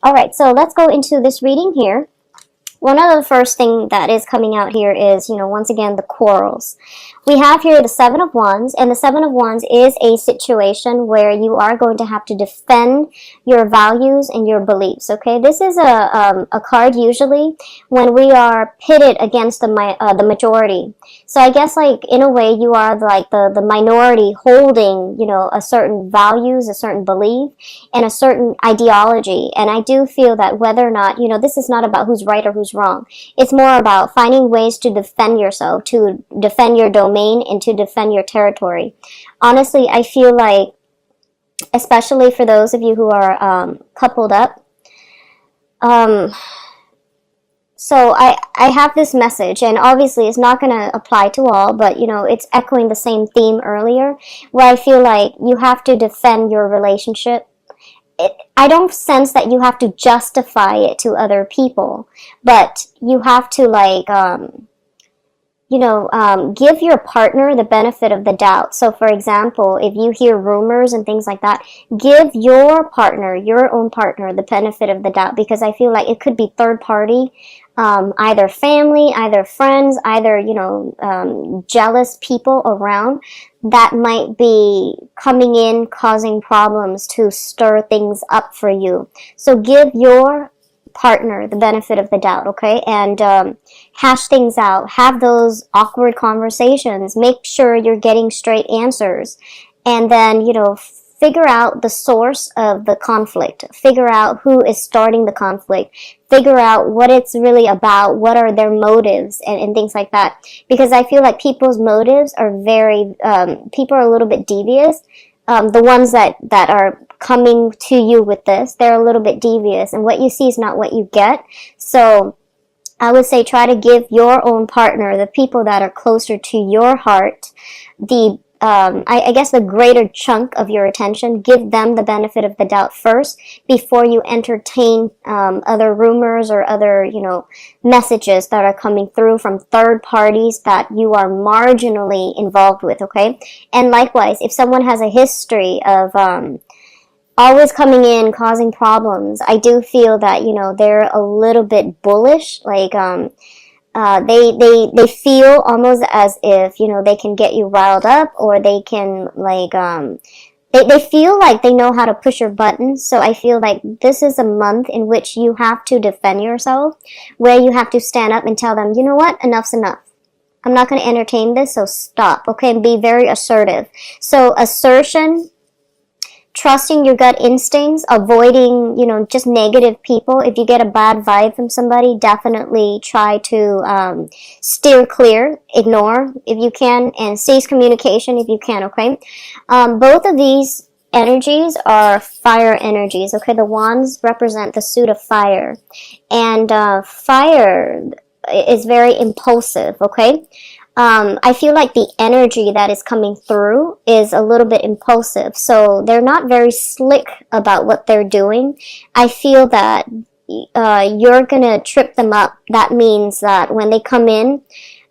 All right, so let's go into this reading here. One of the first thing that is coming out here is, once again, the quarrels. We have here the Seven of Wands, and the Seven of Wands is a situation where you are going to have to defend your values and your beliefs, okay? This is a card usually when we are pitted against the majority. So I guess, like, in a way, you are like the minority holding, a certain values, a certain belief, and a certain ideology. And I do feel that whether or not, this is not about who's right or who's wrong. It's more about finding ways to defend yourself, to defend your domain, and to defend your territory. Honestly, I feel like, especially for those of you who are coupled up, so I have this message, and obviously it's not going to apply to all, but it's echoing the same theme earlier, where I feel like you have to defend your relationship. I don't sense that you have to justify it to other people, but you have to, like, give your partner the benefit of the doubt. So, for example, if you hear rumors and things like that, give your own partner, the benefit of the doubt, because I feel like it could be third party, either family, either friends, either, jealous people around that might be coming in, causing problems to stir things up for you. So give your partner the benefit of the doubt, okay? And hash things out. Have those awkward conversations. Make sure you're getting straight answers. And then, figure out the source of the conflict. Figure out who is starting the conflict. Figure out what it's really about. What are their motives and things like that. Because I feel like people's motives are people are a little bit devious. The ones that are coming to you with this, they're a little bit devious. And what you see is not what you get. So I would say try to give your own partner, the people that are closer to your heart, I guess the greater chunk of your attention. Give them the benefit of the doubt first before you entertain other rumors or other, messages that are coming through from third parties that you are marginally involved with, okay? And likewise, if someone has a history of always coming in, causing problems, I do feel that, they're a little bit bullish, like, they feel almost as if, they can get you riled up, or they can, like, they feel like they know how to push your buttons. So I feel like this is a month in which you have to defend yourself, where you have to stand up and tell them, you know what, enough's enough. I'm not going to entertain this, so stop, okay? And be very assertive. So assertion, trusting your gut instincts, avoiding, just negative people. If you get a bad vibe from somebody, definitely try to steer clear, ignore if you can, and cease communication if you can, okay? Both of these energies are fire energies, okay? The wands represent the suit of fire, and fire is very impulsive, okay? I feel like the energy that is coming through is a little bit impulsive. So they're not very slick about what they're doing. I feel that you're going to trip them up. That means that when they come in,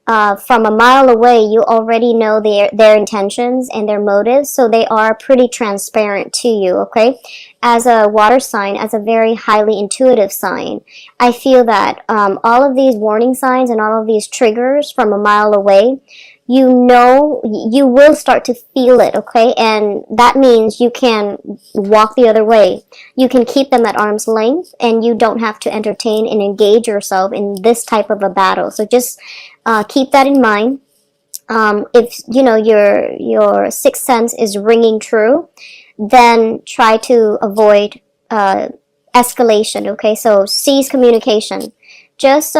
from a mile away, you already know their intentions and their motives, so they are pretty transparent to you, okay? As a water sign, as a very highly intuitive sign, I feel that all of these warning signs and all of these triggers from a mile away, you will start to feel it, okay? And that means you can walk the other way. You can keep them at arm's length, and you don't have to entertain and engage yourself in this type of a battle. So just keep that in mind. If your sixth sense is ringing true, then try to avoid escalation, okay? So cease communication. Just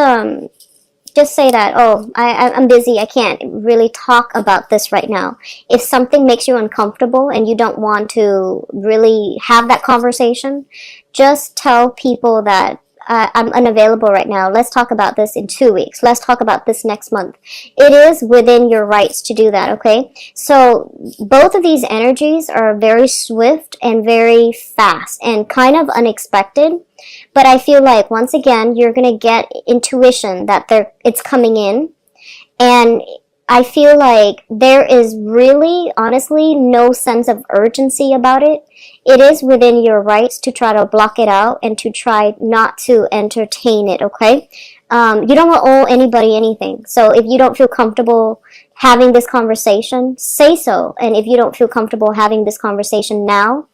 say that, I'm busy, I can't really talk about this right now. If something makes you uncomfortable and you don't want to really have that conversation, just tell people that I'm unavailable right now. Let's talk about this in 2 weeks. Let's talk about this next month. It is within your rights to do that, okay? So both of these energies are very swift and very fast and kind of unexpected. But I feel like, once again, you're going to get intuition that it's coming in. And I feel like there is really, honestly, no sense of urgency about it. It is within your rights to try to block it out and to try not to entertain it, okay? You don't owe anybody anything. So if you don't feel comfortable having this conversation, say so. And if you don't feel comfortable having this conversation now,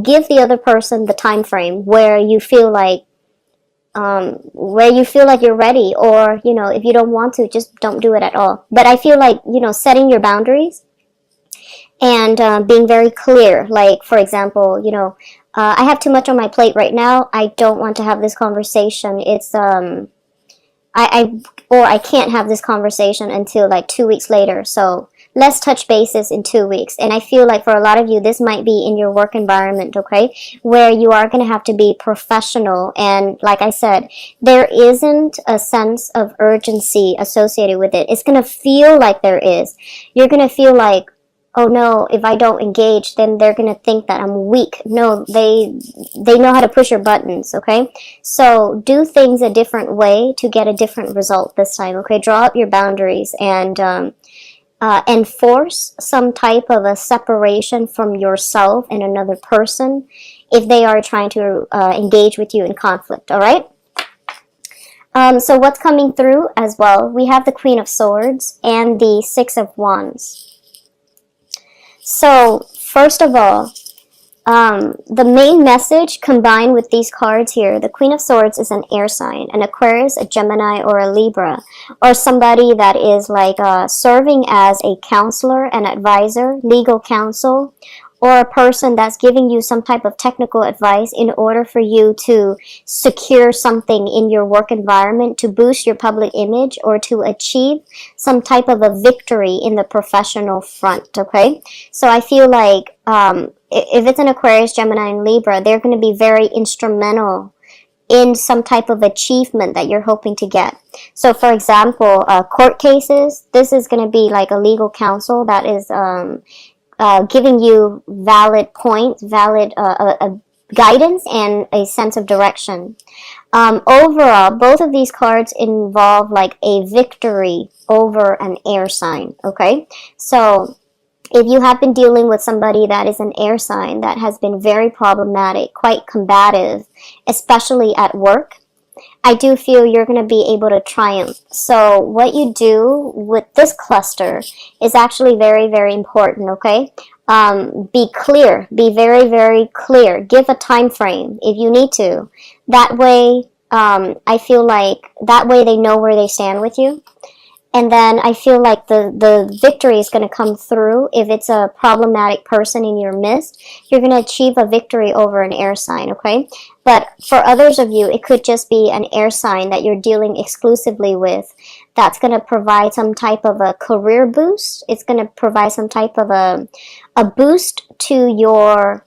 give the other person the time frame where you feel like you're ready, or if you don't want to, just don't do it at all. But I feel like setting your boundaries and being very clear, like for example, I have too much on my plate right now, I don't want to have this conversation. It's I can't have this conversation until like 2 weeks later, so let's touch bases in 2 weeks. And I feel like for a lot of you, this might be in your work environment, okay, where you are going to have to be professional. And like I said, there isn't a sense of urgency associated with it. It's going to feel like there is. You're going to feel like, oh no, if I don't engage, then they're going to think that I'm weak. No, they know how to push your buttons, okay? So do things a different way to get a different result this time, okay? Draw up your boundaries and enforce some type of a separation from yourself and another person if they are trying to engage with you in conflict, all right? So what's coming through as well? We have the Queen of Swords and the Six of Wands. So, first of all, the main message combined with these cards here, the Queen of Swords is an air sign, an Aquarius, a Gemini, or a Libra, or somebody that is like serving as a counselor, an advisor, legal counsel, or a person that's giving you some type of technical advice in order for you to secure something in your work environment, to boost your public image, or to achieve some type of a victory in the professional front, okay? So I feel like if it's an Aquarius, Gemini, and Libra, they're going to be very instrumental in some type of achievement that you're hoping to get. So for example, court cases, this is going to be like a legal counsel that is giving you valid points, valid guidance, and a sense of direction. Overall, both of these cards involve like a victory over an air sign, okay? So if you have been dealing with somebody that is an air sign that has been very problematic, quite combative, especially at work, I do feel you're going to be able to triumph. So what you do with this cluster is actually very, very important, okay? Be clear. Be very, very clear. Give a time frame if you need to. That way, I feel like that way they know where they stand with you. And then I feel like the victory is going to come through. If it's a problematic person in your midst, you're going to achieve a victory over an air sign, okay? But for others of you, it could just be an air sign that you're dealing exclusively with that's going to provide some type of a career boost. It's going to provide some type of a boost to your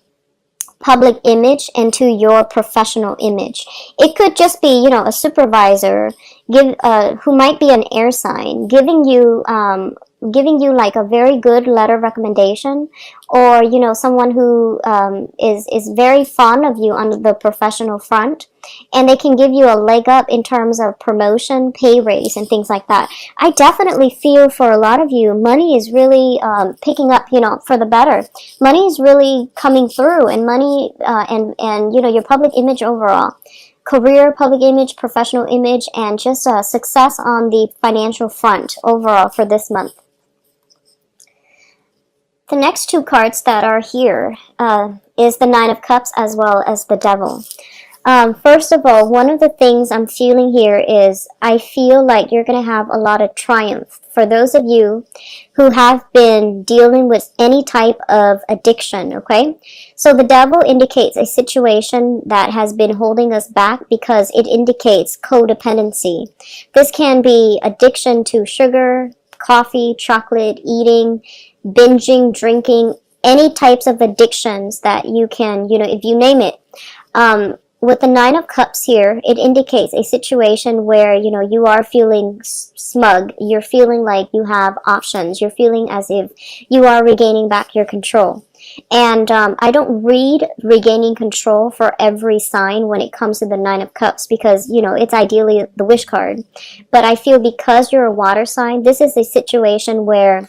public image and to your professional image. It could just be, a supervisor who might be an air sign giving you like a very good letter of recommendation, or someone who is very fond of you on the professional front, and they can give you a leg up in terms of promotion, pay raise, and things like that. I definitely feel for a lot of you, money is really picking up, for the better. Money is really coming through, and money and your public image overall. Career, public image, professional image, and just success on the financial front overall for this month. The next two cards that are here is the Nine of Cups as well as the Devil. First of all, one of the things I'm feeling here is I feel like you're going to have a lot of triumph. For those of you who have been dealing with any type of addiction, okay? So the Devil indicates a situation that has been holding us back because it indicates codependency. This can be addiction to sugar, coffee, chocolate, eating, binging, drinking, any types of addictions that you can, if you name it. with the Nine of Cups here, it indicates a situation where, you know, you are feeling smug. You're feeling like you have options. You're feeling as if you are regaining back your control. And I don't read regaining control for every sign when it comes to the Nine of Cups because, you know, it's ideally the wish card. But I feel because you're a water sign, this is a situation where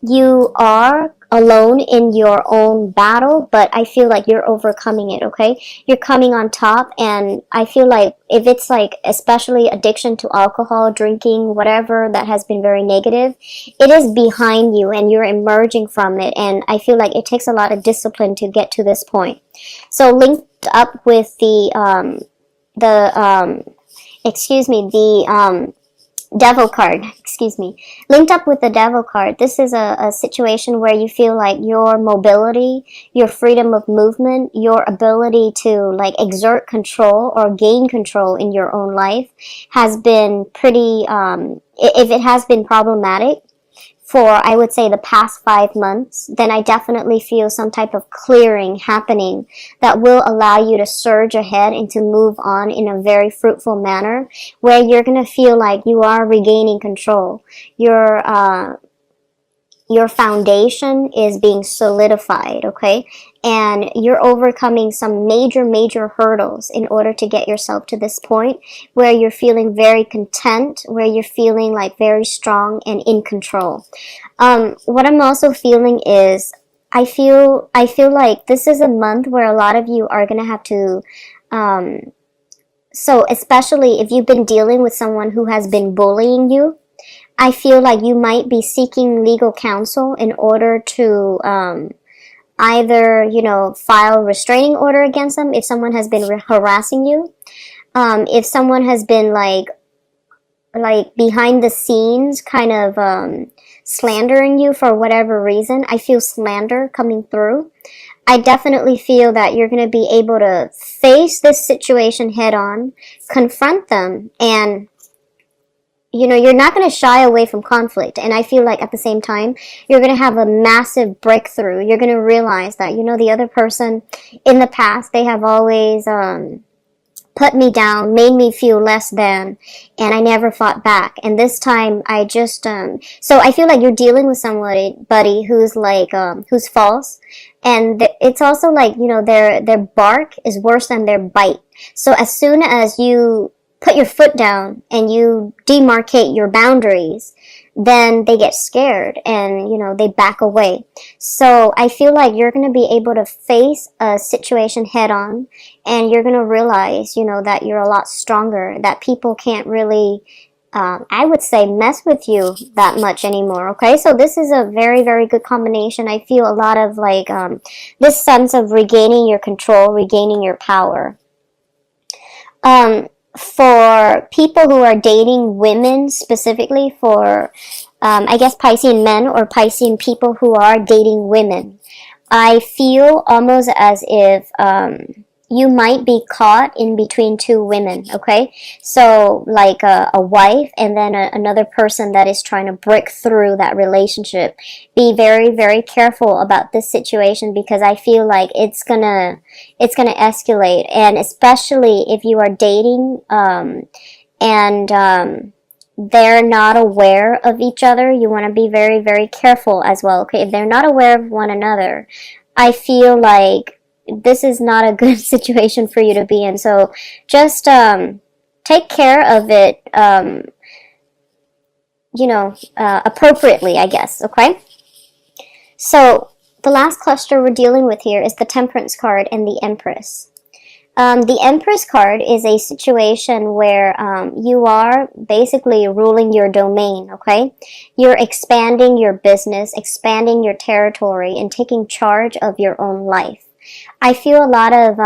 you are alone in your own battle, but I feel like you're overcoming it, okay? You're coming on top, and I feel like if it's like especially addiction to alcohol, drinking, whatever that has been very negative, it is behind you and you're emerging from it, and I feel like it takes a lot of discipline to get to this point. So linked up with the Devil card, linked up with the Devil card, this is a situation where you feel like your mobility, your freedom of movement, your ability to like exert control or gain control in your own life has been pretty, if it has been problematic for, I would say, the past 5 months, then I definitely feel some type of clearing happening that will allow you to surge ahead and to move on in a very fruitful manner where you're going to feel like you are regaining control. Your foundation is being solidified, okay? And you're overcoming some major hurdles in order to get yourself to this point where you're feeling very content, where you're feeling like very strong and in control. What I'm also feeling is I feel like this is a month where a lot of you are going to have to so especially if you've been dealing with someone who has been bullying you, I feel like you might be seeking legal counsel in order to either, you know, file restraining order against them if someone has been harassing you. If someone has been like behind the scenes kind of slandering you for whatever reason, I feel slander coming through. I definitely feel that you're going to be able to face this situation head on, confront them, and you know, you're not going to shy away from conflict. And I feel like at the same time, you're going to have a massive breakthrough. You're going to realize that, you know, the other person in the past, they have always put me down, made me feel less than, and I never fought back. And this time I just, so I feel like you're dealing with somebody who's like, who's false. And it's also like, you know, their bark is worse than their bite. So as soon as you put your foot down and you demarcate your boundaries, then they get scared and, you know, they back away. So I feel like you're going to be able to face a situation head on, and you're going to realize, you know, that you're a lot stronger, that people can't really, I would say, mess with you that much anymore, okay? So this is a very good combination. I feel a lot of like this sense of regaining your control, regaining your power. For people who are dating women, specifically for, I guess, Piscean men or Piscean people who are dating women, I feel almost as if you might be caught in between two women, okay? So like a wife and then another person that is trying to break through that relationship. Be very careful about this situation because I feel like it's gonna escalate, and especially if you are dating and they're not aware of each other, you want to be very careful as well, okay? If they're not aware of one another, I feel like this is not a good situation for you to be in. So just take care of it, you know, appropriately, I guess, okay? So the last cluster we're dealing with here is the Temperance card and the Empress. The Empress card is a situation where you are basically ruling your domain, okay? You're expanding your business, expanding your territory, and taking charge of your own life. I feel a lot of,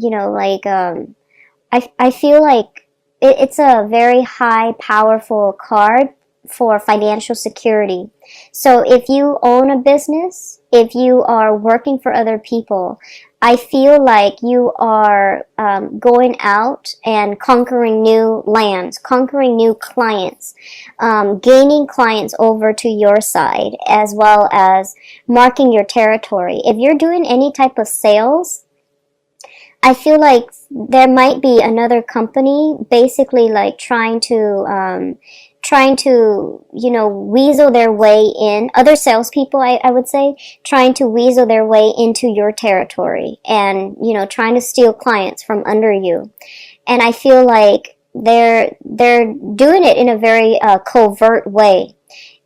you know, like, I feel like it's a very high, powerful card for financial security. So if you own a business, if you are working for other people, I feel like you are going out and conquering new lands, conquering new clients, gaining clients over to your side, as well as marking your territory. If you're doing any type of sales, I feel like there might be another company basically like trying to, you know, weasel their way in, other salespeople, I would say, trying to weasel their way into your territory and, you know, trying to steal clients from under you. And I feel like they're doing it in a very covert way.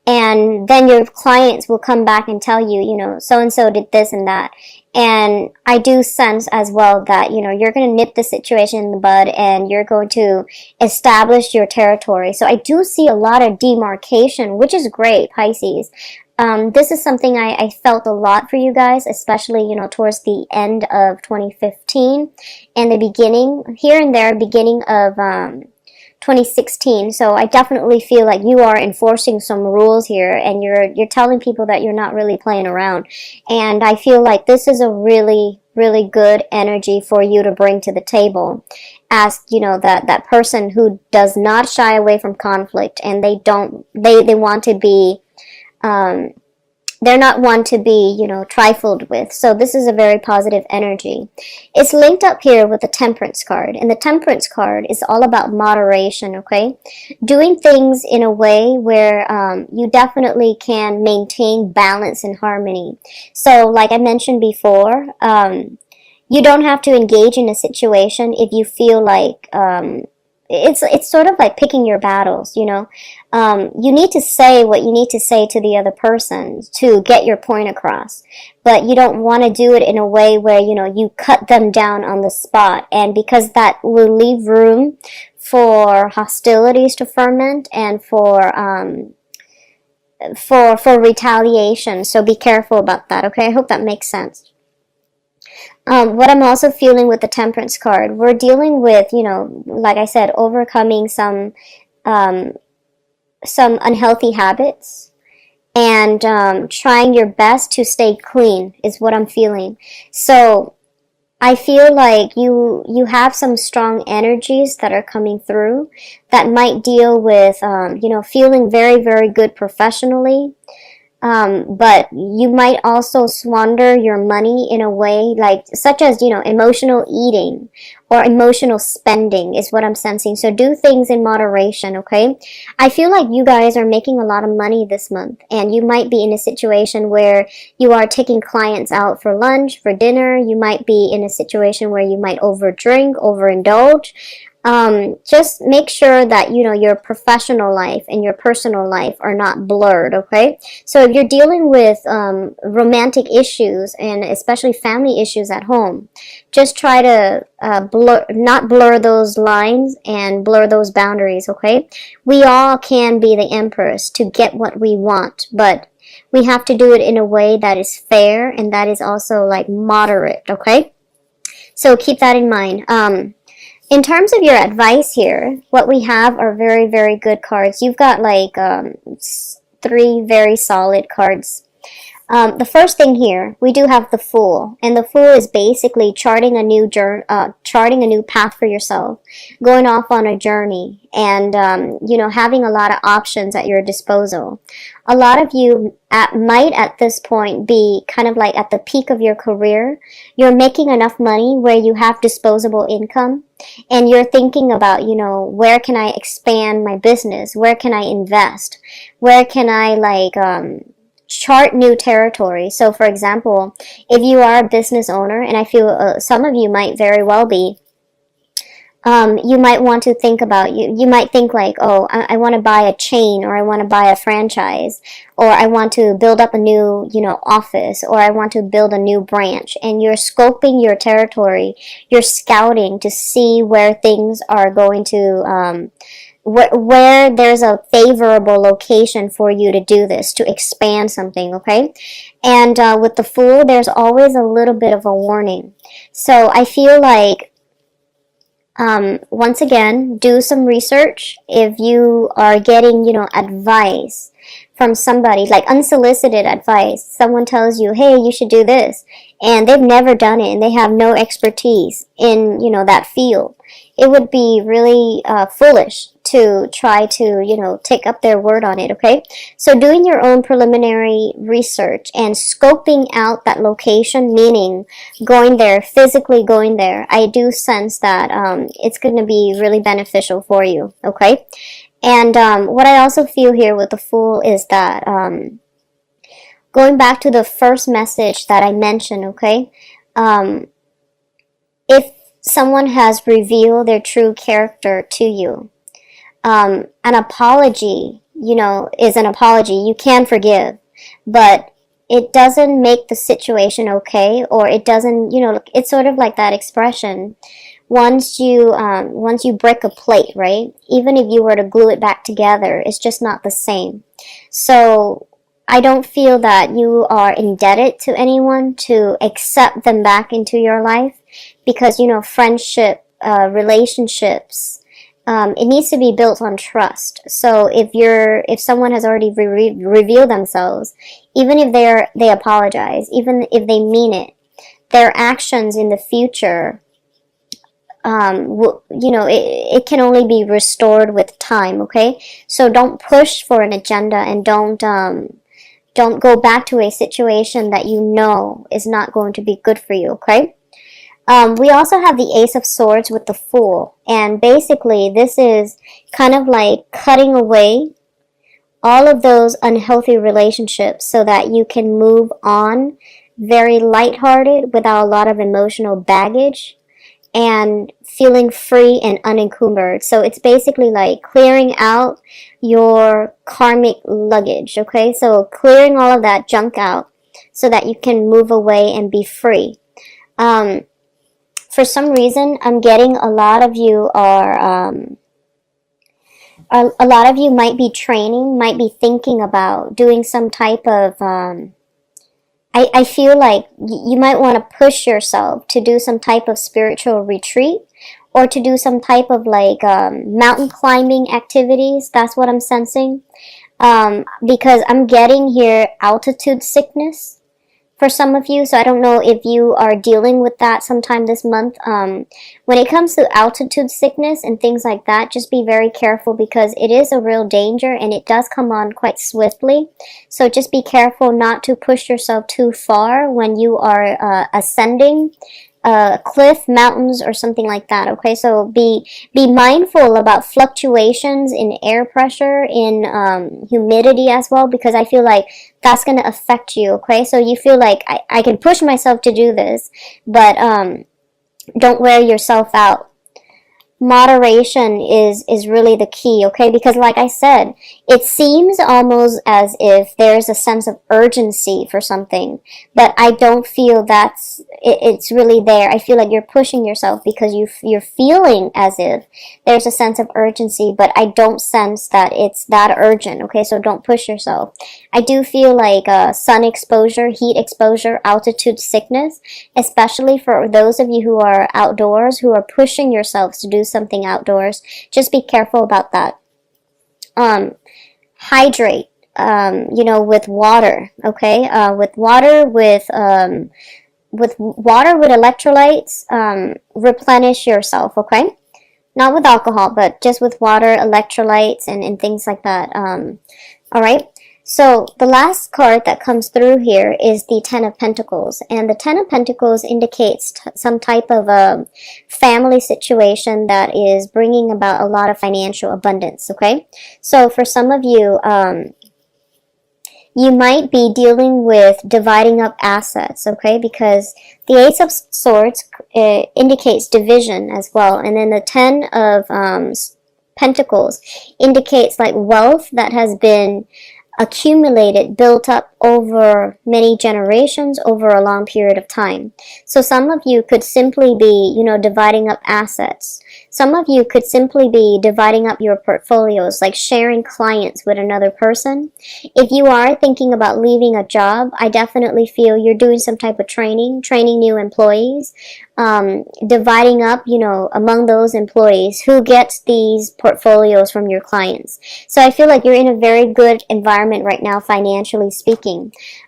And then your clients will come back and tell you, you know, so and so did this and that. And I do sense as well that, you know, you're going to nip the situation in the bud and you're going to establish your territory. So I do see a lot of demarcation, which is great, Pisces. This is something I felt a lot for you guys, especially, you know, towards the end of 2015 and the beginning, here and there, beginning of 2016. So I definitely feel like you are enforcing some rules here, and you're telling people that you're not really playing around. And I feel like this is a really, really good energy for you to bring to the table as, you know, that person who does not shy away from conflict, and they want to be they're not one to be, you know, trifled with. So this is a very positive energy. It's linked up here with the Temperance card. And the Temperance card is all about moderation, okay? Doing things in a way where you definitely can maintain balance and harmony. So like I mentioned before, you don't have to engage in a situation if you feel like it's sort of like picking your battles, you know. You need to say what you need to say to the other person to get your point across, but you don't want to do it in a way where, you know, you cut them down on the spot, and because that will leave room for hostilities to ferment and for retaliation. So be careful about that, okay? I hope that makes sense. What I'm also feeling with the Temperance card, we're dealing with, you know, like I said, overcoming some unhealthy habits and trying your best to stay clean is what I'm feeling. So I feel like you have some strong energies that are coming through that might deal with, you know, feeling very, very good professionally. But you might also squander your money in a way like, such as, you know, emotional eating or emotional spending is what I'm sensing. So do things in moderation, okay? I feel like you guys are making a lot of money this month, and you might be in a situation where you are taking clients out for lunch, for dinner. You might be in a situation where you might overdrink, overindulge. Just make sure that, you know, your professional life and your personal life are not blurred, okay? So if you're dealing with romantic issues and especially family issues at home, just try to not blur those lines and blur those boundaries, okay? We all can be the empress to get what we want, but we have to do it in a way that is fair and that is also like moderate, okay? So keep that in mind. In terms of your advice here, what we have are very, very good cards. You've got like 3 very solid cards. The first thing here, we do have the Fool, and the Fool is basically charting a new path for yourself, going off on a journey, and you know, having a lot of options at your disposal. A lot of you might at this point be kind of like at the peak of your career. You're making enough money where you have disposable income, and you're thinking about, you know, where can I expand my business? Where can I invest? Where can I like chart new territory? So for example, if you are a business owner, and I feel some of you might very well be, you might want to think about, you might think like, oh, I want to buy a chain, or I want to buy a franchise, or I want to build up a new, you know, office, or I want to build a new branch, and you're scoping your territory, you're scouting to see where things are going to, where there's a favorable location for you to do this, to expand something, okay? And with the Fool, there's always a little bit of a warning. So I feel like, once again, do some research. If you are getting, you know, advice from somebody, like unsolicited advice, someone tells you, hey, you should do this, and they've never done it, and they have no expertise in, you know, that field, it would be really foolish to try to, you know, take up their word on it, okay? So doing your own preliminary research and scoping out that location, meaning going there, physically going there, I do sense that it's going to be really beneficial for you, okay? And what I also feel here with the Fool is that going back to the first message that I mentioned, okay? If someone has revealed their true character to you, an apology, you know, is an apology. You can forgive, but it doesn't make the situation okay, or it doesn't, you know, it's sort of like that expression. Once you break a plate, right? Even if you were to glue it back together, it's just not the same. So I don't feel that you are indebted to anyone to accept them back into your life, because, you know, friendship, relationships, it needs to be built on trust. So if someone has already revealed themselves, even if they apologize, even if they mean it, their actions in the future, you know, it can only be restored with time, okay? So don't push for an agenda, and don't go back to a situation that you know is not going to be good for you, okay? We also have the Ace of Swords with the Fool, and basically this is kind of like cutting away all of those unhealthy relationships so that you can move on very lighthearted without a lot of emotional baggage and feeling free and unencumbered. So it's basically like clearing out your karmic luggage, okay? So clearing all of that junk out so that you can move away and be free. For some reason, I'm getting a lot of you a lot of you might be training, might be thinking about doing some type of, I feel like you might want to push yourself to do some type of spiritual retreat, or to do some type of like mountain climbing activities. That's what I'm sensing. Because I'm getting here altitude sickness for some of you, so I don't know if you are dealing with that sometime this month. When it comes to altitude sickness and things like that, just be very careful, because it is a real danger and it does come on quite swiftly. So just be careful not to push yourself too far when you are ascending cliff, mountains, or something like that, okay? So be mindful about fluctuations in air pressure, in humidity as well, because I feel like that's going to affect you, okay? So you feel like I can push myself to do this, but don't wear yourself out. Moderation is really the key, okay? Because like I said, it seems almost as if there's a sense of urgency for something, but I don't feel it's really there. I feel like you're pushing yourself because you're feeling as if there's a sense of urgency, but I don't sense that it's that urgent, okay? So don't push yourself. I do feel like sun exposure, heat exposure, altitude sickness, especially for those of you who are outdoors, who are pushing yourselves to do something outdoors. Just be careful about that. Hydrate, you know, with water, okay? With water with electrolytes, replenish yourself, okay? Not with alcohol, but just with water, electrolytes, and things like that. All right. So the last card that comes through here is the Ten of Pentacles, and the Ten of Pentacles indicates some type of a family situation that is bringing about a lot of financial abundance, okay? So for some of you, you might be dealing with dividing up assets, okay? Because the Ace of Swords indicates division as well, and then the Ten of Pentacles indicates like wealth that has been accumulated, built up over many generations, over a long period of time. So some of you could simply be, you know, dividing up assets. Some of you could simply be dividing up your portfolios, like sharing clients with another person. If you are thinking about leaving a job, I definitely feel you're doing some type of training new employees, dividing up, you know, among those employees who gets these portfolios from your clients. So I feel like you're in a very good environment right now, financially speaking.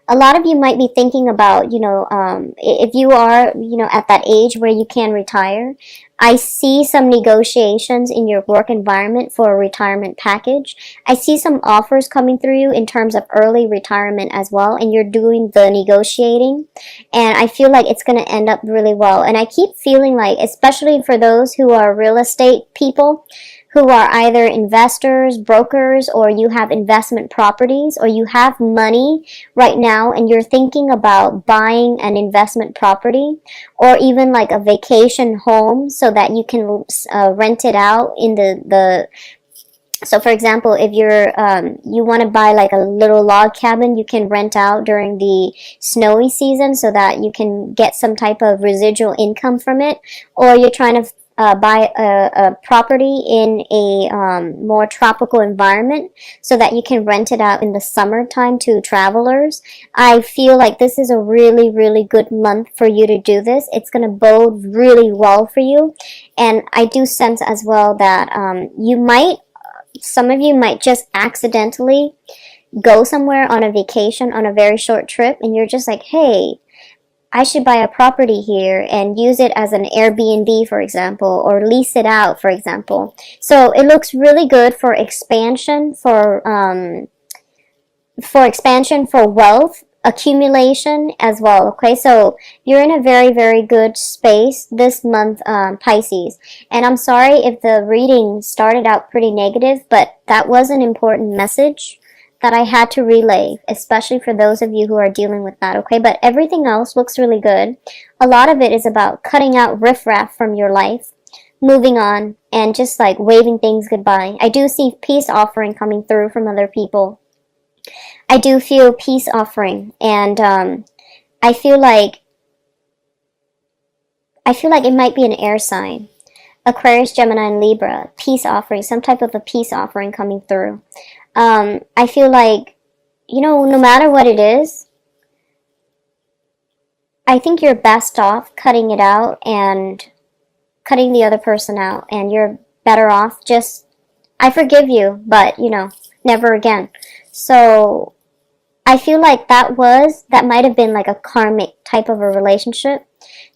A lot of you might be thinking about, if you are, at that age where you can retire, I see some negotiations in your work environment for a retirement package. I see some offers coming through you in terms of early retirement as well, and you're doing the negotiating. And I feel like it's going to end up really well. And I keep feeling like, especially for those who are real estate people, who are either investors, brokers, or you have investment properties, or you have money right now and you're thinking about buying an investment property, or even like a vacation home so that you can rent it out in so for example, if you want to buy like a little log cabin, you can rent out during the snowy season so that you can get some type of residual income from it. Or you're trying to buy a property in a more tropical environment so that you can rent it out in the summertime to travelers. I feel like this is a really, really good month for you to do this. It's going to bode really well for you. And I do sense as well that some of you might just accidentally go somewhere on a vacation on a very short trip, and you're just like, hey, I should buy a property here and use it as an Airbnb, for example, or lease it out, for example. So it looks really good for expansion, for wealth accumulation as well. Okay, so you're in a very, very good space this month, Pisces. And I'm sorry if the reading started out pretty negative, but that was an important message that I had to relay, especially for those of you who are dealing with that, okay? But everything else looks really good. A lot of it is about cutting out riffraff from your life, moving on, and just like waving things goodbye. I do see peace offering coming through from other people. I do feel peace offering, and I feel like it might be an air sign. Aquarius, Gemini, and Libra, peace offering, some type of a peace offering coming through. I feel like, no matter what it is, I think you're best off cutting it out and cutting the other person out, and you're better off just, I forgive you, but, never again. So I feel like that might have been like a karmic type of a relationship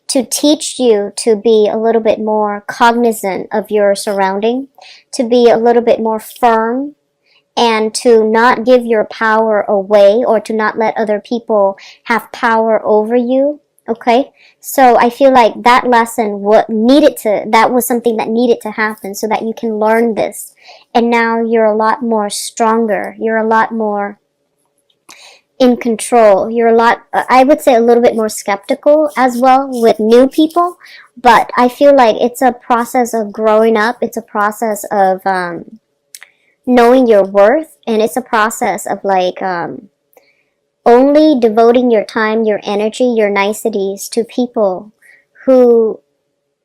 to teach you to be a little bit more cognizant of your surrounding, to be a little bit more firm, and to not give your power away, or to not let other people have power over you. Okay, so I feel like that lesson that was something that needed to happen so that you can learn this. And now you're a lot more stronger. You're a lot more in control. You're I would say a little bit more skeptical as well with new people. But I feel like it's a process of growing up. It's a process of knowing your worth. And it's a process of like only devoting your time, your energy, your niceties to people who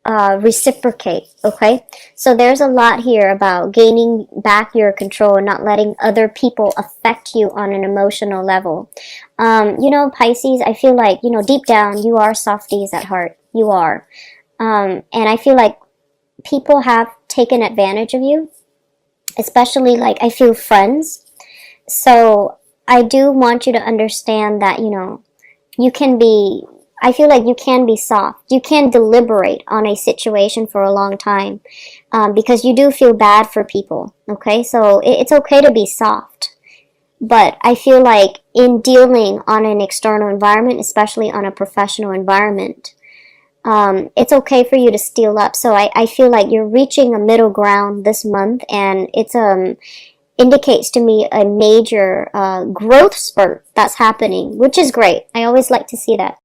reciprocate, okay? So there's a lot here about gaining back your control and not letting other people affect you on an emotional level. Pisces, I feel like, deep down, you are softies at heart. You are. And I feel like people have taken advantage of you, especially like I feel friends. So I do want you to understand that, I feel like you can be soft. You can deliberate on a situation for a long time because you do feel bad for people, okay? So it's okay to be soft. But I feel like in dealing on an external environment, especially on a professional environment, it's okay for you to steel up. So I feel like you're reaching a middle ground this month, and it's indicates to me a major growth spurt that's happening, which is great. I always like to see that.